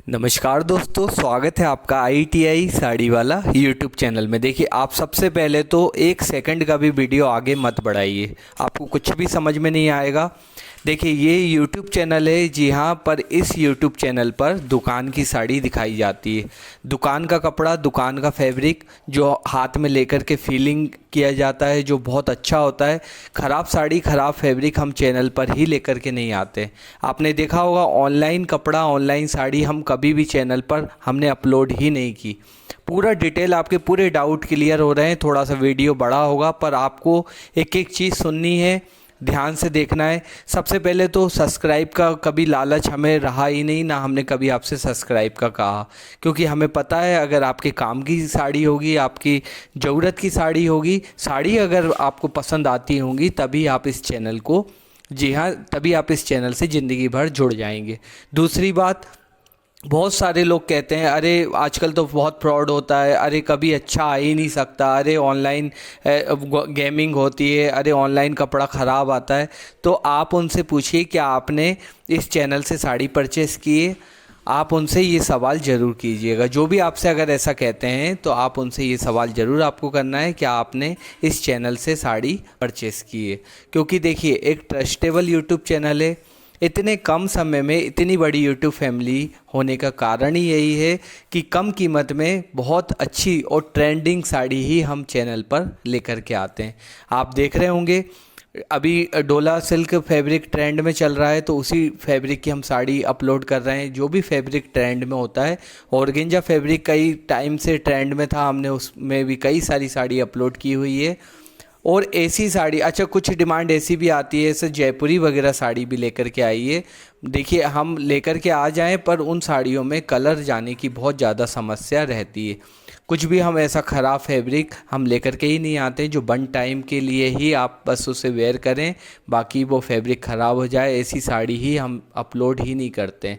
नमस्कार दोस्तों, स्वागत है आपका ITI साड़ी वाला यूट्यूब चैनल में। देखिए, आप सबसे पहले तो 1 सेकंड का भी वीडियो आगे मत बढ़ाइए, आपको कुछ भी समझ में नहीं आएगा। देखिए, ये यूट्यूब चैनल है, जी हाँ, पर इस यूट्यूब चैनल पर दुकान की साड़ी दिखाई जाती है। दुकान का कपड़ा, दुकान का फैब्रिक जो हाथ में लेकर के फीलिंग किया जाता है, जो बहुत अच्छा होता है। ख़राब साड़ी, ख़राब फैब्रिक हम चैनल पर ही लेकर के नहीं आते। आपने देखा होगा, ऑनलाइन कपड़ा, ऑनलाइन साड़ी हम कभी भी चैनल पर हमने अपलोड ही नहीं की। पूरा डिटेल, आपके पूरे डाउट क्लियर हो रहे हैं। थोड़ा सा वीडियो बड़ा होगा, पर आपको एक एक चीज़ सुननी है, ध्यान से देखना है। सबसे पहले तो सब्सक्राइब का कभी लालच हमें रहा ही नहीं, ना हमने कभी आपसे सब्सक्राइब का कहा, क्योंकि हमें पता है अगर आपके काम की साड़ी होगी, आपकी ज़रूरत की साड़ी होगी, साड़ी अगर आपको पसंद आती होंगी, तभी आप इस चैनल को, जी हाँ, तभी आप इस चैनल से ज़िंदगी भर जुड़ जाएंगे। दूसरी बात, बहुत सारे लोग कहते हैं अरे आजकल तो बहुत फ्रॉड होता है, अरे कभी अच्छा आ ही नहीं सकता, अरे ऑनलाइन गेमिंग होती है, अरे ऑनलाइन कपड़ा ख़राब आता है। तो आप उनसे पूछिए कि आपने इस चैनल से साड़ी परचेज़ की है। आप उनसे ये सवाल ज़रूर कीजिएगा। जो भी आपसे अगर ऐसा कहते हैं तो आप उनसे ये सवाल ज़रूर आपको करना है कि आपने इस चैनल से साड़ी परचेज़ की है। क्योंकि देखिए, एक ट्रस्टेबल यूट्यूब चैनल है। इतने कम समय में इतनी बड़ी यूट्यूब फैमिली होने का कारण ही यही है कि कम कीमत में बहुत अच्छी और ट्रेंडिंग साड़ी ही हम चैनल पर लेकर के आते हैं। आप देख रहे होंगे, अभी डोला सिल्क फैब्रिक ट्रेंड में चल रहा है, तो उसी फैब्रिक की हम साड़ी अपलोड कर रहे हैं। जो भी फैब्रिक ट्रेंड में होता है, ऑर्गेंजा फैब्रिक कई टाइम से ट्रेंड में था, हमने उसमें भी कई सारी साड़ी अपलोड की हुई है। और ऐसी साड़ी, अच्छा, कुछ डिमांड ऐसी भी आती है, जैसे जयपुरी वगैरह साड़ी भी लेकर के आइए। देखिए, हम लेकर के आ जाएं, पर उन साड़ियों में कलर जाने की बहुत ज़्यादा समस्या रहती है। कुछ भी हम ऐसा ख़राब फैब्रिक हम लेकर के ही नहीं आते, जो वन टाइम के लिए ही आप बस उसे वेयर करें, बाकी वो फैब्रिक ख़राब हो जाए, ऐसी साड़ी ही हम अपलोड ही नहीं करते।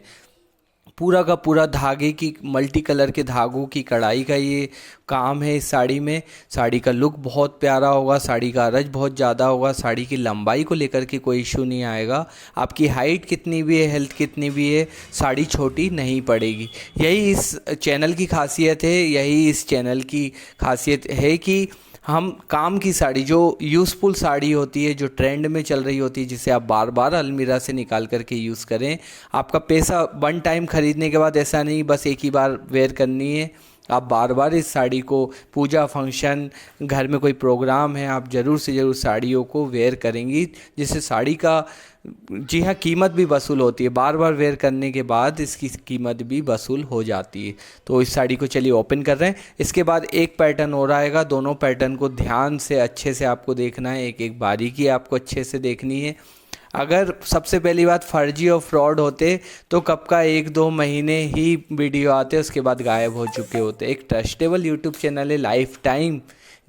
पूरा का पूरा धागे की, मल्टी कलर के धागों की कढ़ाई का ये काम है इस साड़ी में। साड़ी का लुक बहुत प्यारा होगा, साड़ी का अरज बहुत ज़्यादा होगा, साड़ी की लंबाई को लेकर के कोई इशू नहीं आएगा। आपकी हाइट कितनी भी है, हेल्थ कितनी भी है, साड़ी छोटी नहीं पड़ेगी। यही इस चैनल की खासियत है, यही इस चैनल की खासियत है कि हम काम की साड़ी, जो यूज़फुल साड़ी होती है, जो ट्रेंड में चल रही होती है, जिसे आप बार बार अलमीरा से निकाल करके यूज़ करें। आपका पैसा वन टाइम ख़रीदने के बाद ऐसा नहीं बस एक ही बार वेयर करनी है, आप बार बार इस साड़ी को पूजा, फंक्शन, घर में कोई प्रोग्राम है, आप ज़रूर से ज़रूर साड़ियों को वेयर करेंगी, जिससे साड़ी का, जी हाँ, कीमत भी वसूल होती है। बार बार वेयर करने के बाद इसकी कीमत भी वसूल हो जाती है। तो इस साड़ी को चलिए ओपन कर रहे हैं। इसके बाद एक पैटर्न और आएगा, दोनों पैटर्न को ध्यान से अच्छे से आपको देखना है, एक एक बारीकी आपको अच्छे से देखनी है। अगर सबसे पहली बात फर्जी और फ्रॉड होते तो कब का 1-2 महीने ही वीडियो आते, उसके बाद गायब हो चुके होते। एक ट्रस्टेबल यूट्यूब चैनल है, लाइफ टाइम,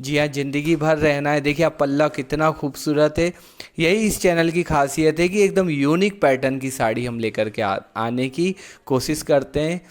जी हाँ, ज़िंदगी भर रहना है। देखिए, आप पल्ला कितना खूबसूरत है। यही इस चैनल की खासियत है कि एकदम यूनिक पैटर्न की साड़ी हम लेकर के आने की कोशिश करते हैं,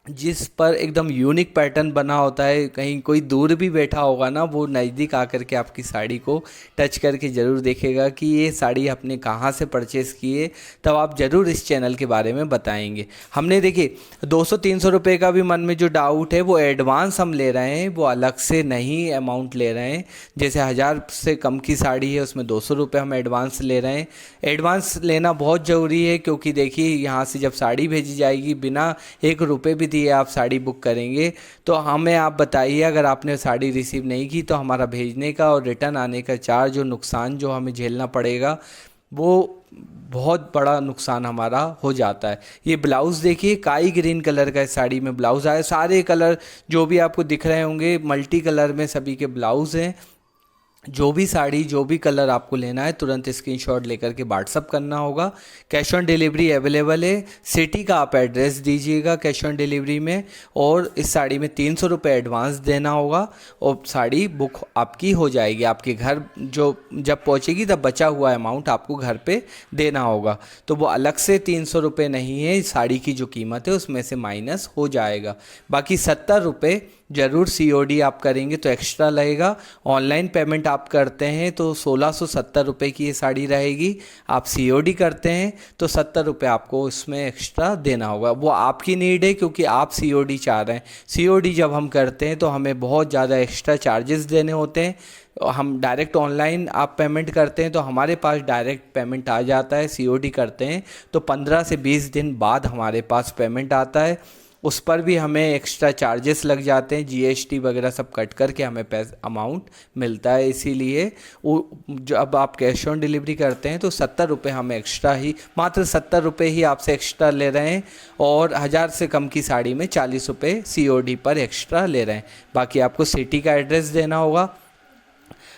जिस पर एकदम यूनिक पैटर्न बना होता है। कहीं कोई दूर भी बैठा होगा ना, वो नज़दीक आकर के आपकी साड़ी को टच करके ज़रूर देखेगा कि ये साड़ी आपने कहाँ से परचेज़ की है, तब आप ज़रूर इस चैनल के बारे में बताएंगे। हमने, देखिए, 200-300 रुपये का भी मन में जो डाउट है, वो एडवांस हम ले रहे हैं, वो अलग से नहीं अमाउंट ले रहे हैं। जैसे 1000 से कम की साड़ी है, उसमें 200 रुपये हम एडवांस ले रहे हैं। एडवांस लेना बहुत ज़रूरी है, क्योंकि देखिए, यहाँ से जब साड़ी भेजी जाएगी, बिना 1 रुपये भी दिए आप साड़ी बुक करेंगे, तो हमें आप बताइए, अगर आपने साड़ी रिसीव नहीं की तो हमारा भेजने का और रिटर्न आने का चार्ज और नुकसान जो हमें झेलना पड़ेगा, वो बहुत बड़ा नुकसान हमारा हो जाता है। ये ब्लाउज़ देखिए, काई ग्रीन कलर का इस साड़ी में ब्लाउज़ आया। सारे कलर जो भी आपको दिख रहे होंगे, मल्टी कलर में सभी के ब्लाउज़ हैं। जो भी साड़ी, जो भी कलर आपको लेना है, तुरंत स्क्रीनशॉट लेकर के व्हाट्सअप करना होगा। कैश ऑन डिलीवरी अवेलेबल है। सिटी का आप एड्रेस दीजिएगा कैश ऑन डिलीवरी में, और इस साड़ी में 300 रुपये एडवांस देना होगा, और साड़ी बुक आपकी हो जाएगी। आपके घर जो जब पहुंचेगी, तब बचा हुआ अमाउंट आपको घर पे देना होगा। तो वो अलग से 300 रुपये नहीं है, साड़ी की जो कीमत है उसमें से माइनस हो जाएगा। बाकी 70 रुपये ज़रूर COD आप करेंगे तो एक्स्ट्रा लगेगा। ऑनलाइन पेमेंट आप करते हैं तो 1670 रुपये की ये साड़ी रहेगी। आप COD करते हैं तो 70 रुपये आपको इसमें एक्स्ट्रा देना होगा। वो आपकी नीड है, क्योंकि आप COD चाह रहे हैं। COD जब हम करते हैं तो हमें बहुत ज़्यादा एक्स्ट्रा चार्जेस देने होते हैं। हम डायरेक्ट ऑनलाइन आप पेमेंट करते हैं तो हमारे पास डायरेक्ट पेमेंट आ जाता है। COD करते हैं तो 15 से 20 दिन बाद हमारे पास पेमेंट आता है। उस पर भी हमें एक्स्ट्रा चार्जेस लग जाते हैं, GST वगैरह सब कट करके हमें पैसा अमाउंट मिलता है। इसीलिए वो जब आप कैश ऑन डिलीवरी करते हैं तो 70 रुपये हम एक्स्ट्रा ही, मात्र 70 रुपये ही आपसे एक्स्ट्रा ले रहे हैं, और 1000 से कम की साड़ी में 40 रुपये COD पर एक्स्ट्रा ले रहे हैं। बाकी आपको सिटी का एड्रेस देना होगा।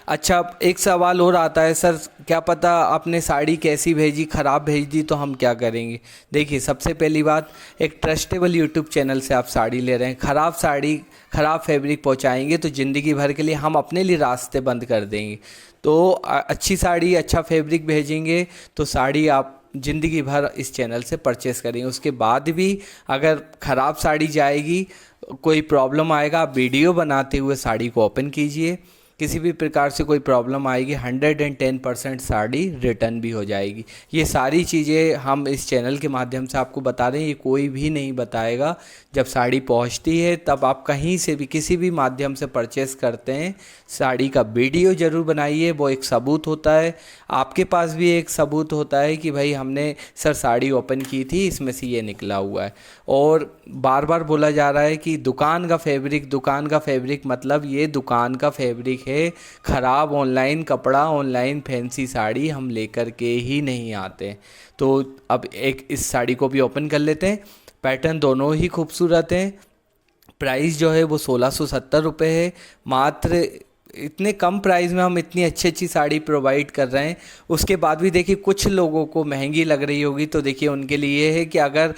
अच्छा, एक सवाल और आता है, सर क्या पता आपने साड़ी कैसी भेजी, ख़राब भेज दी तो हम क्या करेंगे। देखिए, सबसे पहली बात, एक ट्रस्टेबल यूट्यूब चैनल से आप साड़ी ले रहे हैं, ख़राब साड़ी ख़राब फैब्रिक पहुंचाएंगे तो ज़िंदगी भर के लिए हम अपने लिए रास्ते बंद कर देंगे। तो अच्छी साड़ी, अच्छा फैब्रिक भेजेंगे तो साड़ी आप ज़िंदगी भर इस चैनल से परचेस करेंगे। उसके बाद भी अगर ख़राब साड़ी जाएगी, कोई प्रॉब्लम आएगा, आप वीडियो बनाते हुए साड़ी को ओपन कीजिए। किसी भी प्रकार से कोई प्रॉब्लम आएगी, 110% साड़ी रिटर्न भी हो जाएगी। ये सारी चीज़ें हम इस चैनल के माध्यम से आपको बता रहे हैं, ये कोई भी नहीं बताएगा। जब साड़ी पहुंचती है तब आप कहीं से भी किसी भी माध्यम से परचेस करते हैं, साड़ी का वीडियो ज़रूर बनाइए, वो एक सबूत होता है। आपके पास भी एक सबूत होता है कि भाई हमने सर साड़ी ओपन की थी, इसमें से ये निकला हुआ है। और बार बार बोला जा रहा है कि दुकान का फैब्रिक, मतलब ये दुकान का फैब्रिक है। ख़राब ऑनलाइन कपड़ा, ऑनलाइन फैंसी साड़ी हम लेकर के ही नहीं आते। तो अब एक इस साड़ी को भी ओपन कर लेते हैं। पैटर्न दोनों ही खूबसूरत हैं। प्राइस जो है वो 1670 रुपये है। मात्र इतने कम प्राइस में हम इतनी अच्छी साड़ी प्रोवाइड कर रहे हैं। उसके बाद भी देखिए, कुछ लोगों को महंगी लग रही होगी तो देखिए उनके लिए ये है कि अगर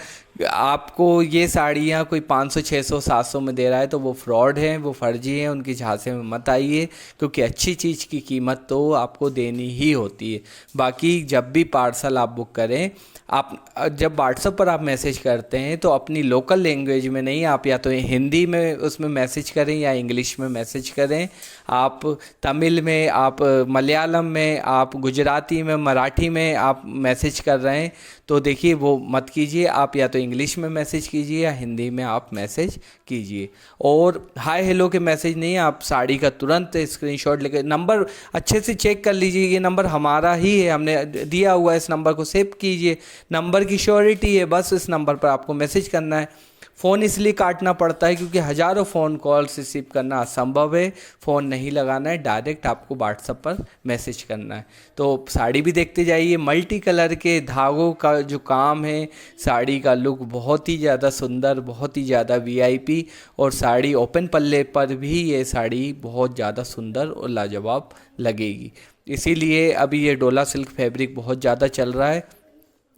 आपको ये साड़ियाँ कोई 500, 600, 700 में दे रहा है तो वो फ्रॉड हैं, वो फर्जी हैं, उनकी झांसे में मत आइए, क्योंकि अच्छी चीज़ की कीमत तो आपको देनी ही होती है। बाकी जब भी पार्सल आप बुक करें, आप जब व्हाट्सएप पर आप मैसेज करते हैं तो अपनी लोकल लैंग्वेज में नहीं, आप या तो हिंदी में उसमें मैसेज करें या इंग्लिश में मैसेज करें। आप तमिल में, आप मलयालम में, आप गुजराती में, मराठी में आप मैसेज कर रहे हैं तो देखिए वो मत कीजिए। आप या तो इंग्लिश में मैसेज कीजिए या हिंदी में आप मैसेज कीजिए। और हाय हेलो के मैसेज नहीं, आप साड़ी का तुरंत स्क्रीनशॉट लेकर, नंबर अच्छे से चेक कर लीजिए, ये नंबर हमारा ही है, हमने दिया हुआ है, इस नंबर को सेव कीजिए, नंबर की श्योरिटी है। बस इस नंबर पर आपको मैसेज करना है। फ़ोन इसलिए काटना पड़ता है क्योंकि हज़ारों फ़ोन कॉल्स रिसीव करना असंभव है। फ़ोन नहीं लगाना है, डायरेक्ट आपको व्हाट्सएप पर मैसेज करना है। तो साड़ी भी देखते जाइए। मल्टी कलर के धागों का जो काम है, साड़ी का लुक बहुत ही ज़्यादा सुंदर, बहुत ही ज़्यादा VIP, और साड़ी ओपन पल्ले पर भी ये साड़ी बहुत ज़्यादा सुंदर और लाजवाब लगेगी। इसीलिए अभी ये डोला सिल्क फैब्रिक बहुत ज़्यादा चल रहा है।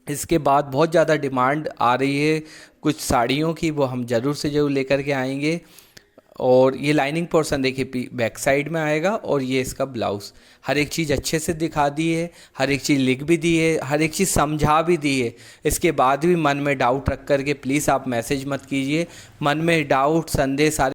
इसके बाद बहुत ज़्यादा डिमांड आ रही है कुछ साड़ियों की, वो हम ज़रूर से ज़रूर लेकर के आएंगे। और ये लाइनिंग पोर्शन देखिए बैक साइड में आएगा, और ये इसका ब्लाउज़, हर एक चीज़ अच्छे से दिखा दी है, हर एक चीज़ लिख भी दी है, हर एक चीज़ समझा भी दी है। इसके बाद भी मन में डाउट रख करके प्लीज़ आप मैसेज मत कीजिए। मन में डाउट, संदेह सारे